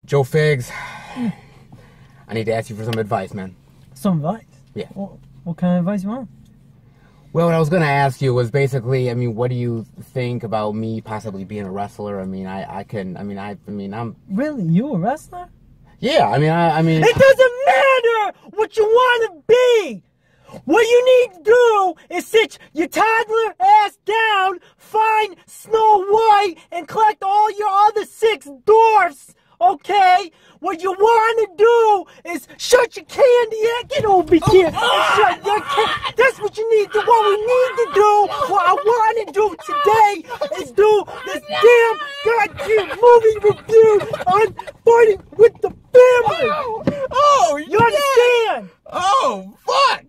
Joe Figs, I need to ask you for some advice, man. Some advice? Yeah. What kind of advice you want? Well, what I was going to ask you was basically, I mean, what do you think about me possibly being a wrestler? I mean, I'm... Really? You a wrestler? Yeah, I mean... It doesn't matter what you want to be! What you need to do is sit your toddler ass down, find Snow White, and collect all your other 6 dwarfs, okay? What you want to do is shut your candy ass, get over here, and shut your candy. That's what you need to do. What we need to do, what I want to do today is do this damn goddamn movie review on Fighting with the Family. Oh, you understand? Oh, fuck.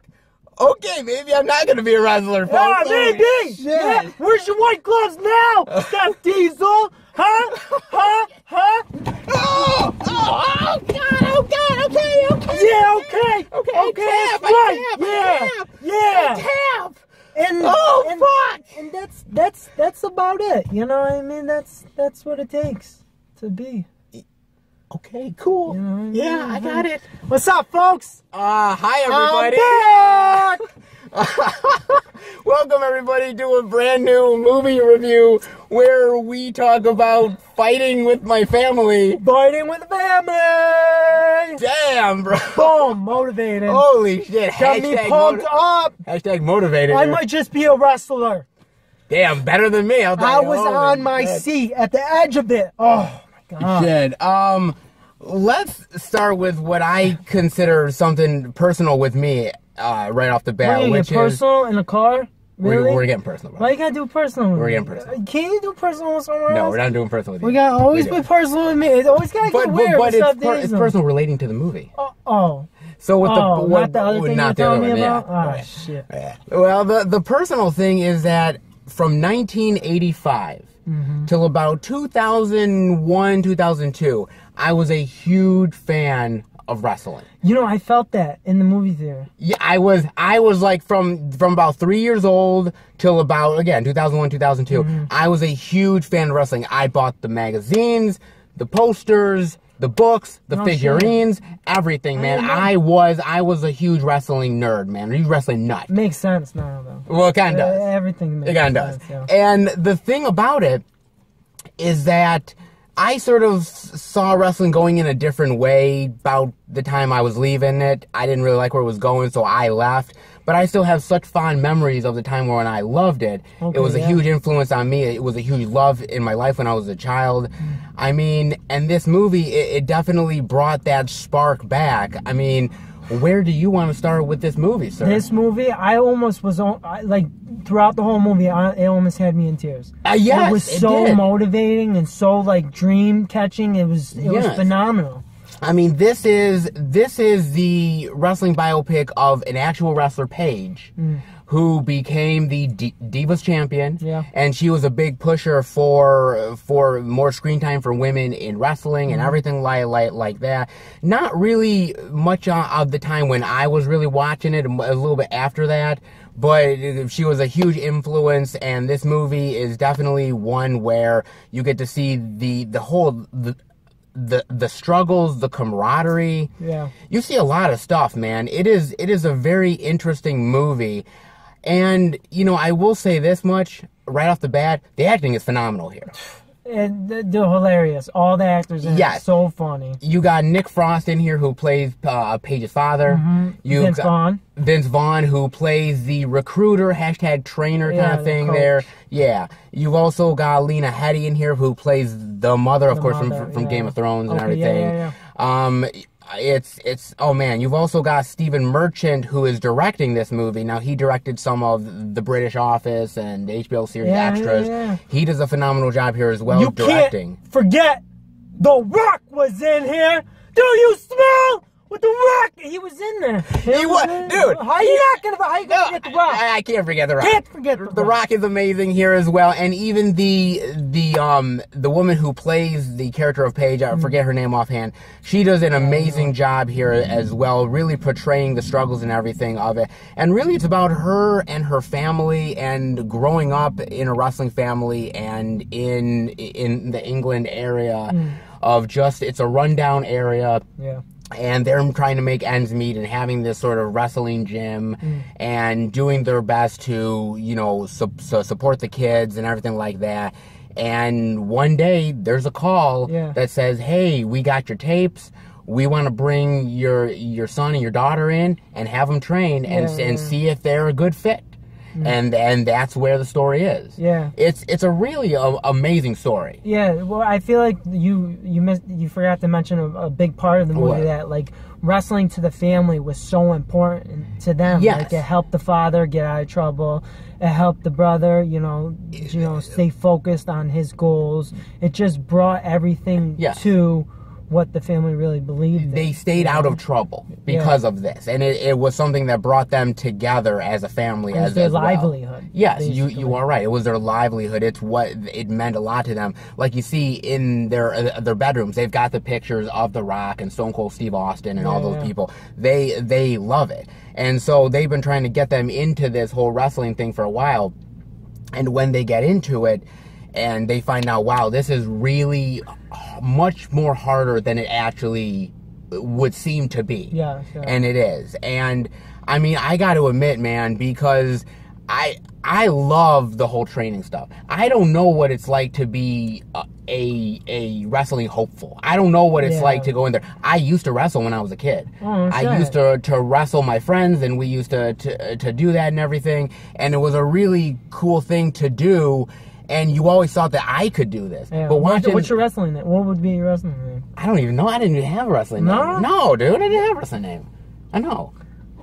Okay, maybe I'm not gonna be a wrestler, folks. Yeah, maybe. Yeah. Where's your white gloves now, Steph Diesel? Huh? Oh, God, okay. Yeah, okay. That's right. Yeah. Tap. And fuck. And that's about it. You know what I mean? That's what it takes to be. Okay, cool. You know what I mean? Yeah, I got it. What's up, folks? Hi, everybody. I'm back. Welcome, everybody, to a brand new movie review where we talk about fighting with my family. Fighting with the family. Damn, bro. Boom, motivated. Holy shit. Got me pumped up. Hashtag motivated. I might just be a wrestler. Damn, better than me. I was on my seat at the edge of it. Oh. God. Shit. Let's start with what I consider something personal with me right off the bat. Which personal in the car? Really? We're getting personal. Why you gotta do personal with me? We're getting personal. Can you do personal with someone else? No, we're not doing personal with you. We gotta always be personal with me. It's always gotta get weird. But it's personal relating to the movie. not So with the other thing you're telling me about? Yeah. Oh, shit. Yeah. Well, the personal thing is that from 1985 till about 2001, 2002, I was a huge fan of wrestling. You know, I felt that in the movie theater. Yeah, I was like from about 3 years old till about, again, 2001, 2002. I was a huge fan of wrestling. I bought the magazines, the posters, the books, the figurines, everything, man. I was a huge wrestling nerd, man. A huge wrestling nut. Makes sense now, though. Well, it kind of does. Everything makes sense. It kind of does. Yeah. And the thing about it is that I sort of saw wrestling going in a different way about the time I was leaving it. I didn't really like where it was going, so I left. But I still have such fond memories of the time when I loved it. Okay, it was a huge influence on me. It was a huge love in my life when I was a child. I mean, and this movie, it definitely brought that spark back. I mean, where do you want to start with this movie, sir? This movie, I almost was like throughout the whole movie, it almost had me in tears. Yes, it was so motivating and so like dream catching. It was phenomenal. I mean, this is the wrestling biopic of an actual wrestler, Paige, who became the Divas champion. Yeah. And she was a big pusher for more screen time for women in wrestling and everything like that. Not really much of the time when I was really watching it, a little bit after that. But she was a huge influence, and this movie is definitely one where you get to see the whole the struggles, the camaraderie. Yeah. You see a lot of stuff, man. It is a very interesting movie. And, you know, I will say this much right off the bat, the acting is phenomenal here. And they're hilarious. All the actors in it, so funny. You got Nick Frost in here, who plays Paige's father. Vince Vaughn, who plays the recruiter, #trainer kind of thing there. Yeah. You've also got Lena Headey in here, who plays the mother, of course, from Game of Thrones and everything. It's oh man, you've also got Stephen Merchant, who is directing this movie. Now, he directed some of the British Office and the HBO series Extras. He does a phenomenal job here as well, directing. Can't forget The Rock was in here. Do you smell what The Rock? He was in there. He was, dude. How you gonna forget The Rock? I can't forget The Rock. Can't forget The Rock. The Rock is amazing here as well, and even the woman who plays the character of Paige, I forget her name offhand. She does an amazing job here as well, really portraying the struggles and everything of it. And really, it's about her and her family and growing up in a wrestling family and in the England area. just, it's a rundown area. Yeah. And they're trying to make ends meet and having this sort of wrestling gym and doing their best to, you know, support the kids and everything like that. And one day there's a call that says, hey, we got your tapes. We want to bring your son and your daughter in and have them train and see if they're a good fit. And that's where the story is. Yeah, it's a really amazing story. Yeah, well, I feel like you forgot to mention a big part of the movie that like wrestling to the family was so important to them. Yes. Like it helped the father get out of trouble. It helped the brother, you know, stay focused on his goals. It just brought everything to what the family really believed. They stayed out of trouble because of this, and it was something that brought them together as a family. As their livelihood. Well. Yes, you are right. It was their livelihood. It's what it meant a lot to them. Like you see in their bedrooms, they've got the pictures of The Rock and Stone Cold Steve Austin and all those people. They love it, and so they've been trying to get them into this whole wrestling thing for a while. And when they get into it, and they find out, wow, this is really much more harder than it actually would seem to be. Yeah, sure. And it is. And I mean, I got to admit, man, because I love the whole training stuff. I don't know what it's like to be a wrestling hopeful. I don't know what it's like to go in there. I used to wrestle when I was a kid. I used to wrestle my friends, and we used to do that and everything. And it was a really cool thing to do. And you always thought that I could do this. Yeah. But what's your wrestling name? What would be your wrestling name? I don't even know. I didn't even have a wrestling name. No, dude, I didn't have a wrestling name. I know.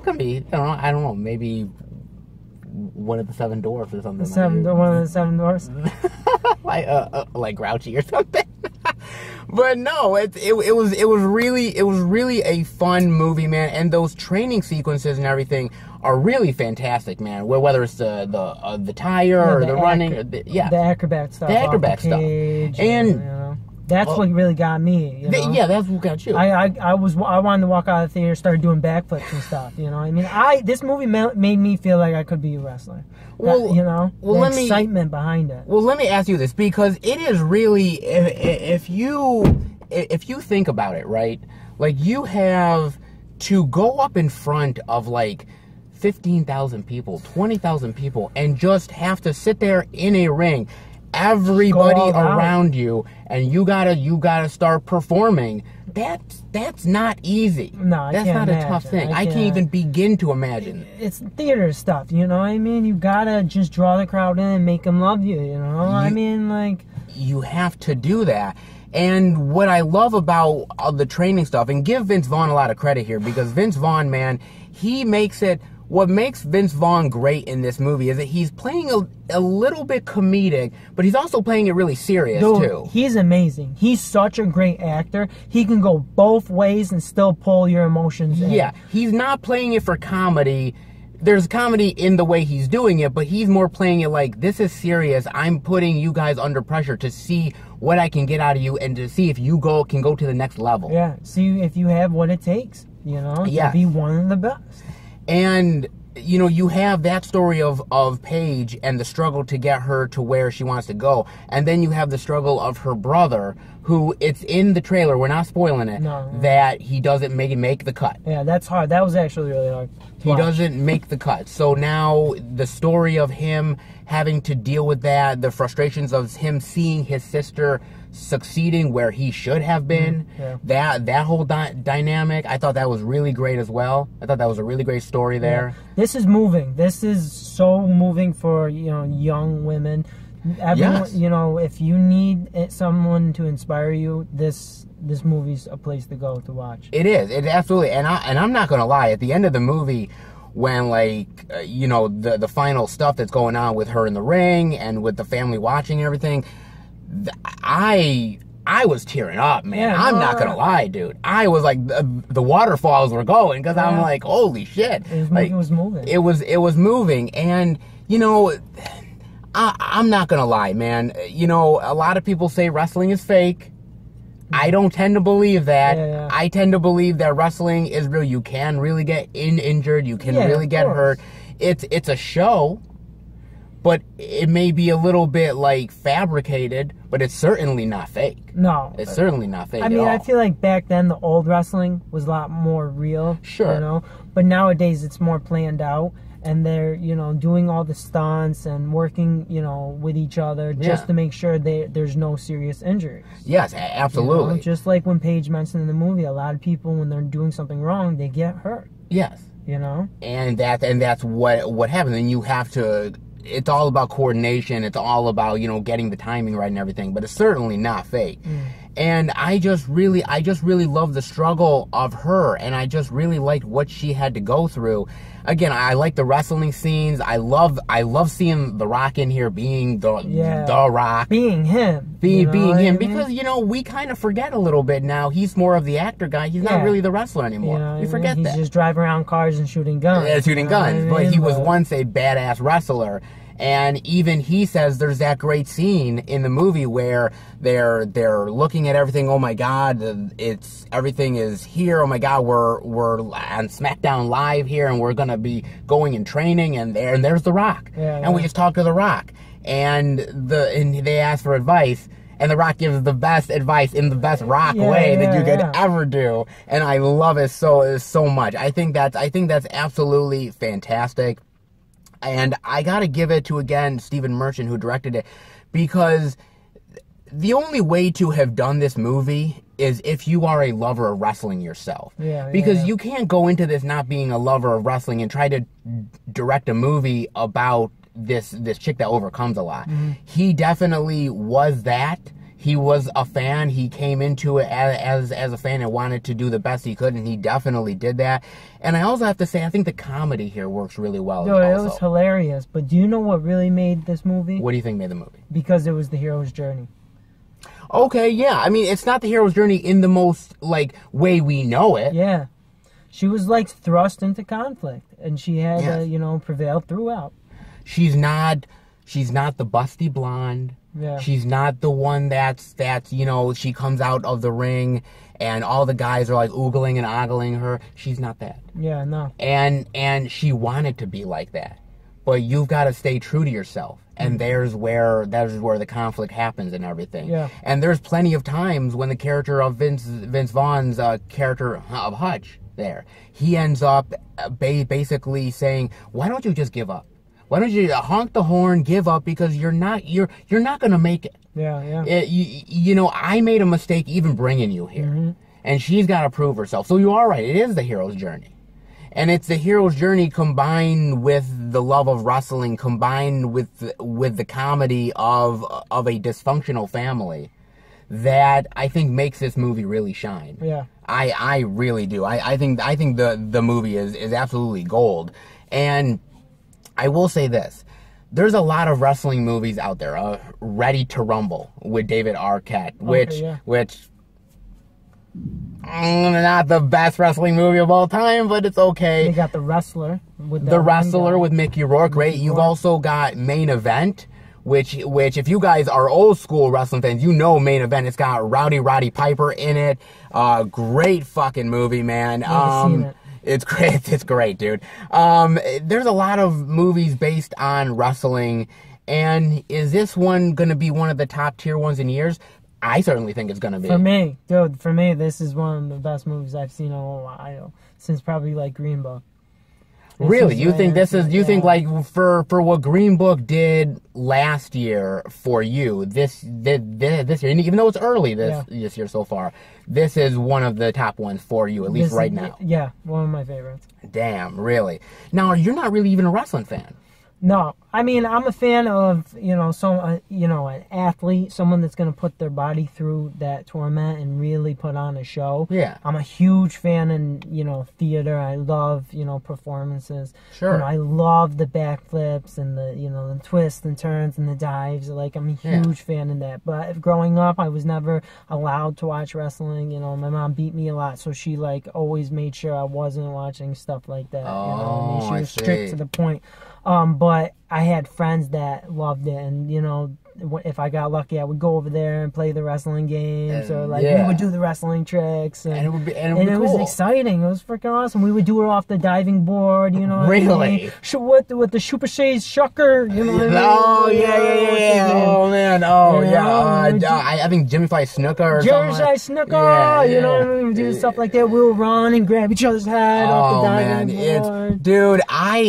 Could be. I don't know. Maybe one of the Seven Dwarfs or something. One of the Seven Dwarfs. like Grouchy or something. But no, it was really a fun movie, man. And those training sequences and everything are really fantastic, man. Whether it's the tire or the running, the acrobat stuff, and you know, that's what really got me. You know? Yeah, that's what got you. I wanted to walk out of the theater, start doing backflips and stuff. You know, I mean, this movie made me feel like I could be a wrestler. You know, the excitement behind it. Well, let me ask you this, because it is really, if you think about it, right? Like, you have to go up in front of like 15,000 people, 20,000 people, and just have to sit there in a ring, everybody around you, and you gotta start performing. That's not easy. No, that's not a tough thing. I can't even begin to imagine. It's theater stuff, you know what I mean? You gotta just draw the crowd in and make them love you, you know? I mean, like, you have to do that. And what I love about the training stuff, and give Vince Vaughn a lot of credit here, because Vince Vaughn, man, he makes it. What makes Vince Vaughn great in this movie is that he's playing a little bit comedic, but he's also playing it really serious, too. He's amazing. He's such a great actor. He can go both ways and still pull your emotions in. Yeah, he's not playing it for comedy. There's comedy in the way he's doing it, but he's more playing it like, this is serious. I'm putting you guys under pressure to see what I can get out of you and to see if you can go to the next level. Yeah, see if you have what it takes, you know, to be one of the best. And, you know, you have that story of Paige and the struggle to get her to where she wants to go. And then you have the struggle of her brother, who, it's in the trailer, we're not spoiling it, that he doesn't make the cut. Yeah, that's hard. That was actually really hard. He doesn't make the cut. So now the story of him having to deal with that, the frustrations of him seeing his sister succeeding where he should have been, that whole dynamic, I thought that was really great as well. I thought that was a really great story there. This is moving. This is so moving for, you know, young women. Everyone, you know, if you need someone to inspire you, this movie's a place to go to watch. It is. It absolutely. And I'm not gonna lie. At the end of the movie, when like you know, the final stuff that's going on with her in the ring and with the family watching and everything, I was tearing up, man. Yeah, I'm not gonna lie, dude. I was like, the waterfalls were going, because I'm like, holy shit! It was moving. It was moving, and you know, I'm not gonna lie, man. You know, a lot of people say wrestling is fake. I don't tend to believe that. I tend to believe that wrestling is real. You can really get injured. You can really get hurt. It's a show. but it may be a little bit like fabricated, but it's certainly not fake. No. It's certainly not fake. I mean, I feel like back then the old wrestling was a lot more real. Sure. You know? But nowadays it's more planned out. And they're, you know, doing all the stunts and working, you know, with each other just to make sure there's no serious injuries. Yes, absolutely. You know? Just like when Paige mentioned in the movie, a lot of people, when they're doing something wrong, they get hurt. Yes. You know? And that's what happens. And you have to... It's all about coordination. It's all about, you know, getting the timing right and everything. But it's certainly not fake. And I just really love the struggle of her, and I just really liked what she had to go through. Again, I like the wrestling scenes. I love seeing The Rock in here being the Rock, being him, being him, because you know we kind of forget a little bit now. He's more of the actor guy. He's not really the wrestler anymore. You know we forget that. He's just driving around cars and shooting guns. Yeah, shooting guns. But he was once a badass wrestler. And even he says there's that great scene in the movie where they're looking at everything. Oh my God, everything is here. Oh my God, we're on SmackDown Live here, and we're gonna be going and training. And there's The Rock, and we just talked to The Rock, and they ask for advice. And The Rock gives the best advice in the best Rock way that you could ever do, and I love it so much. I think that's absolutely fantastic. And I gotta give it to, again, Stephen Merchant, who directed it, because the only way to have done this movie is if you are a lover of wrestling yourself. Because you can't go into this not being a lover of wrestling and try to direct a movie about this chick that overcomes a lot. He definitely was that. He was a fan. He came into it as a fan and wanted to do the best he could, and he definitely did that. And I also have to say, I think the comedy here works really well. No, it was hilarious. But do you know what really made this movie? What do you think made the movie? Because it was the hero's journey. Okay, yeah. I mean, it's not the hero's journey in the most, like, way we know it. Yeah. She was, like, thrust into conflict, and she had to, you know, prevail throughout. She's not the busty blonde. Yeah. She's not the one that's you know, she comes out of the ring and all the guys are like oogling and ogling her. She's not that. Yeah, no. And she wanted to be like that. But you've got to stay true to yourself. And there's where the conflict happens and everything. Yeah. And there's plenty of times when the character of Vince Vaughn's character of Hutch there, he ends up basically saying, "Why don't you just give up? Why don't you honk the horn, give up, because you're not gonna make it." You know, I made a mistake even bringing you here, and she's got to prove herself. So you are right. It is the hero's journey, and it's the hero's journey combined with the love of wrestling, combined with the comedy of a dysfunctional family, that I think makes this movie really shine. Yeah, I really do. I think the movie is absolutely gold, and I will say this. There's a lot of wrestling movies out there. Ready to Rumble with David Arquette, which not the best wrestling movie of all time, but it's okay. You got The Wrestler with Mickey Rourke, great. You've also got Main Event, which if you guys are old school wrestling fans, you know Main Event. It's got Roddy Piper in it. Great fucking movie, man. Seen it. It's great. It's great, dude. There's a lot of movies based on wrestling, and is this one going to be one of the top tier ones in years? I certainly think it's going to be. For me, dude, this is one of the best movies I've seen in a while, since probably like Green Book. Really? You think this is, you think like for what Green Book did last year for you, this year, and even though it's early this year so far, this is one of the top ones for you, at least right now. Yeah, one of my favorites. Damn, really? Now, you're not really even a wrestling fan. No, I mean, I'm a fan of, an athlete, someone that's going to put their body through that torment and really put on a show. Yeah. I'm a huge fan in, theater. I love, performances. Sure. I love the backflips and the twists and turns and the dives. Like, I'm a huge fan in that. But growing up, I was never allowed to watch wrestling. My mom beat me a lot, so she, always made sure I wasn't watching stuff like that. Oh, she was strict to the point. But I had friends that loved it, and if I got lucky, I would go over there and play the wrestling games, or like we would do the wrestling tricks, and it was exciting. It was freaking awesome. We would do it off the diving board, you know. Really? With the Super Shades Shucker, you know. Oh yeah. Oh man. Oh yeah. I think Jimmy Fly Snooker or something. Jersey Snooker. You know, we would do stuff like that. We'll run and grab each other's head off the diving board. Dude,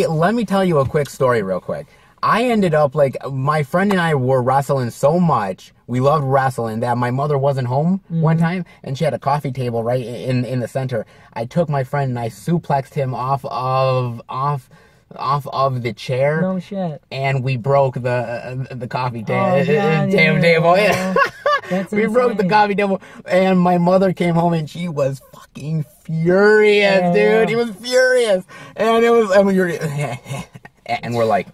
let me tell you a quick story real quick. I ended up, like, my friend and I were wrestling so much, we loved wrestling, that my mother wasn't home one time, and she had a coffee table right in the center. I took my friend and I suplexed him off of the chair. No shit. And we broke the coffee table. We broke the coffee table, and my mother came home and she was fucking furious, dude. He was furious, and and we're like,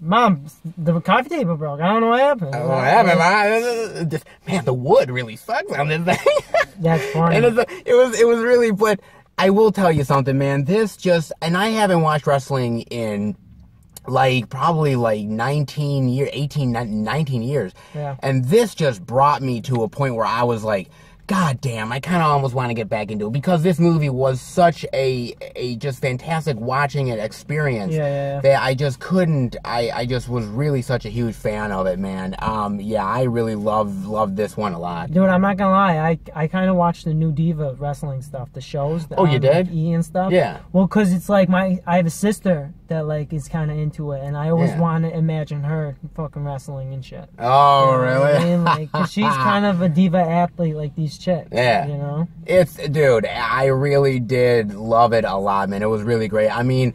Mom, the coffee table broke. I don't know what happened. What happened? Man, the wood really sucks on this thing. That's funny. And it was really, but I will tell you something, man. And I haven't watched wrestling in probably 19 years. Yeah. And this just brought me to a point where I was like, God damn, I kind of almost want to get back into it, because this movie was such a just fantastic watching it experience that I just couldn't, I just was really such a huge fan of it, man. I really loved this one a lot. Dude, I'm not gonna lie, I kind of watched the new Diva wrestling stuff, the shows. You did? Like E! And stuff. Yeah. Well, because it's like I have a sister that like is kind of into it, and I always want to imagine her fucking wrestling and shit. Oh, really? I mean, like, 'cause she's kind of a diva athlete like these chicks. Yeah. You know? Dude, I really did love it a lot, man. It was really great. I mean,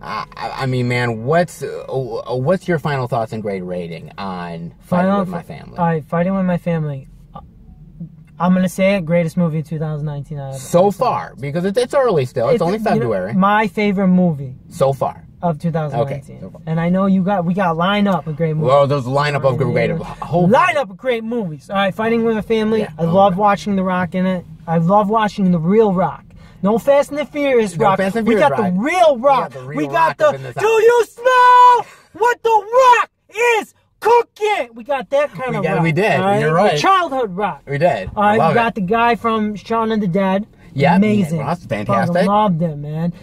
man, what's your final thoughts and grade rating on Fighting with My Family? All right, Fighting with My Family. I'm going to say it, greatest movie of 2019. So far, because it's early still. It's only February. My favorite movie. So far. Of 2019. Okay. And I know we got lineup of great movies. Well, there's a lineup of great lineup of great movies. All right, Fighting with a Family. Yeah. I love watching The Rock in it. I love watching The Real Rock. No Fast and the Furious Rock. We got the Real Rock. We got the do you smell what The Rock is cooking? We got that kind of rock. We did. Right? You're right. The childhood rock. We did. All right, we got the guy from Shaun of the Dead. Yeah, amazing. That's fantastic. I loved him, man.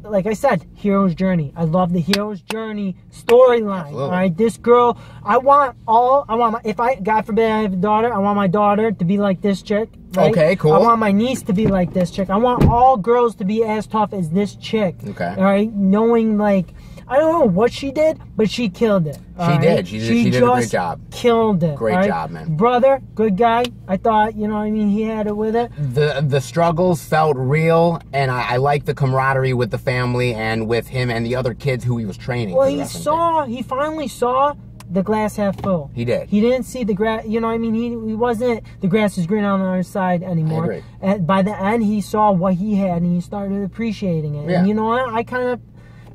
Like I said, hero's journey. I love the hero's journey storyline. All right, this girl. If God forbid I have a daughter, I want my daughter to be like this chick. Right? Okay, cool. I want my niece to be like this chick. I want all girls to be as tough as this chick. Okay. All right, knowing like, I don't know what she did, but she killed it. She did. She did a great job. Killed it. Great job, man. Brother, good guy. I thought, you know what I mean, he had it with it. The struggles felt real, and I like the camaraderie with the family and with him and the other kids who he was training. Well, he finally saw the glass half full. He did. He didn't see the grass, you know what I mean? He wasn't, the grass is green on the other side anymore. I agree. And by the end, he saw what he had, and he started appreciating it. Yeah. And you know what? I kind of,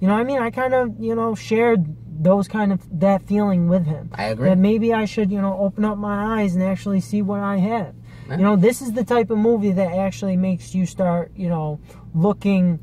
you know what I mean? I kind of, you know, shared that feeling with him. I agree. That maybe I should, you know, open up my eyes and actually see what I have. Yeah. You know, this is the type of movie that actually makes you start, you know, looking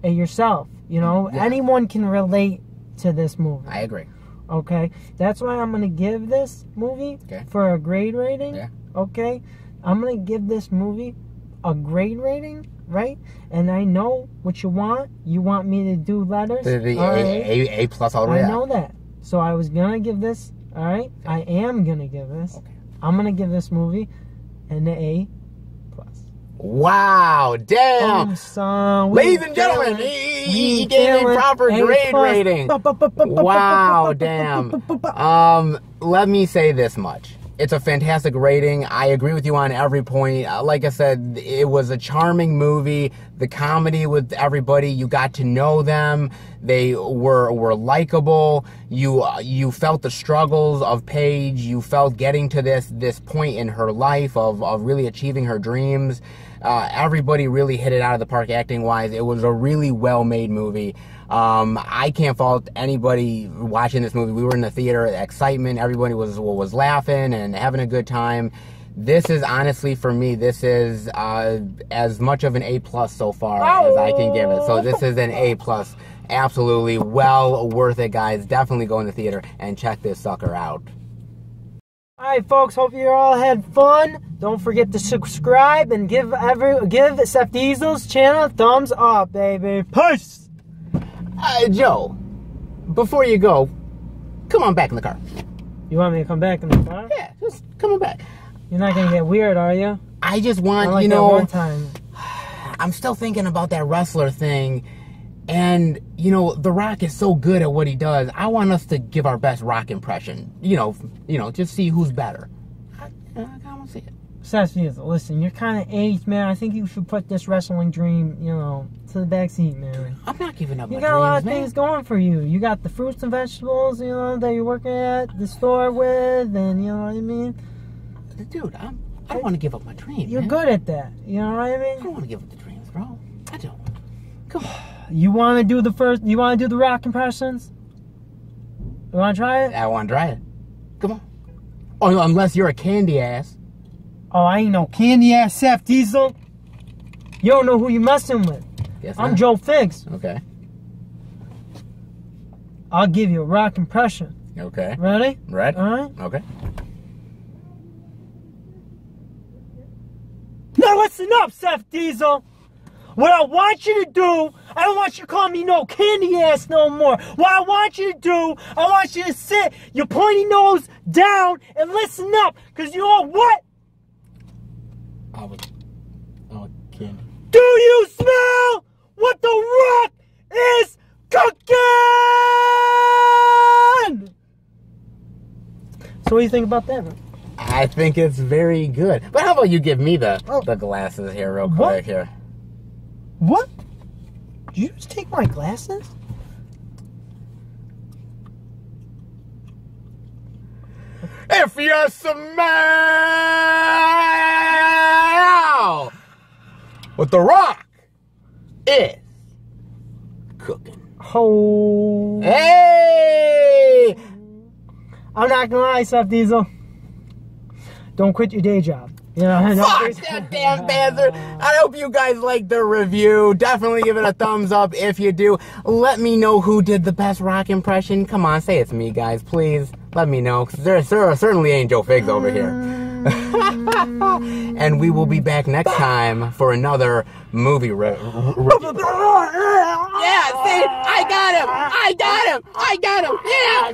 at yourself. You know, anyone can relate to this movie. I agree. Okay, that's why I'm gonna give this movie for a grade rating. Yeah. Okay, I'm gonna give this movie a grade rating, right? And I know what you want. You want me to do letters. A plus all the way. I know that. So I was gonna give this. All right, I am gonna give this. Okay. I'm gonna give this movie an A plus. Wow, damn. Ladies and gentlemen, he gave a proper grade rating. Wow, damn. Let me say this much. It's a fantastic rating. I agree with you on every point. Like I said, it was a charming movie. The comedy with everybody, you got to know them. They were likable. You felt the struggles of Paige. You felt getting to this point in her life of really achieving her dreams. Everybody really hit it out of the park acting-wise. It was a really well-made movie. I can't fault anybody watching this movie. We were in the theater, excitement, everybody was laughing and having a good time. This is honestly, for me, this is as much of an A+ so far as I can give it. So this is an A+. Absolutely. Well worth it, guys. Definitely go in the theater and check this sucker out. Alright, folks, hope you all had fun. Don't forget to subscribe and give Seth Diesel's channel a thumbs up, baby. Peace! Joe, before you go, come on back in the car. You want me to come back in the car? Yeah, just come on back. You're not gonna get weird, are you? I just want, like you know, that one time. I'm still thinking about that wrestler thing. And, you know, The Rock is so good at what he does. I want us to give our best Rock impression. You know, just see who's better. I want to see it. Seth Diesel, listen, you're kind of aged, man. I think you should put this wrestling dream, you know, to the back seat, man. I'm not giving up my dreams, You got a lot of things going for you. You got the fruits and vegetables, you know, that you're working at the store with, and you know what I mean? Dude, I don't want to give up my dreams. You're good at that. You know what I mean? I don't want to give up the dreams, bro. I don't. Come on. You want to do the Rock impressions? You want to try it? I want to try it. Come on. Oh, unless you're a candy ass. Oh, I ain't no candy ass Seth Diesel. You don't know who you're messing with. Yes, I'm Joe Figs. Okay. I'll give you a Rock impression. Okay. Ready? Ready? All right. Okay. Now listen up, Seth Diesel. What I want you to do, I don't want you to call me no candy ass no more. What I want you to do, I want you to sit your pointy nose down and listen up. Because you know what? Oh, candy. Do you smell what The Rock is cooking? So what do you think about that, man? I think it's very good. But how about you give me the glasses here real quick here? What? Did you just take my glasses? If you smell what The Rock is cooking. Oh. Hey! I'm not gonna lie, Seth Diesel. Don't quit your day job. You know, fuck that damn bastard. I hope you guys liked the review. Definitely give it a thumbs up if you do. Let me know who did the best Rock impression. Come on, say it's me, guys, please. Let me know, because there certainly ain't Joe Figs over here. And we will be back next time for another movie Yeah, see, I got him! I got him! I got him! Yeah!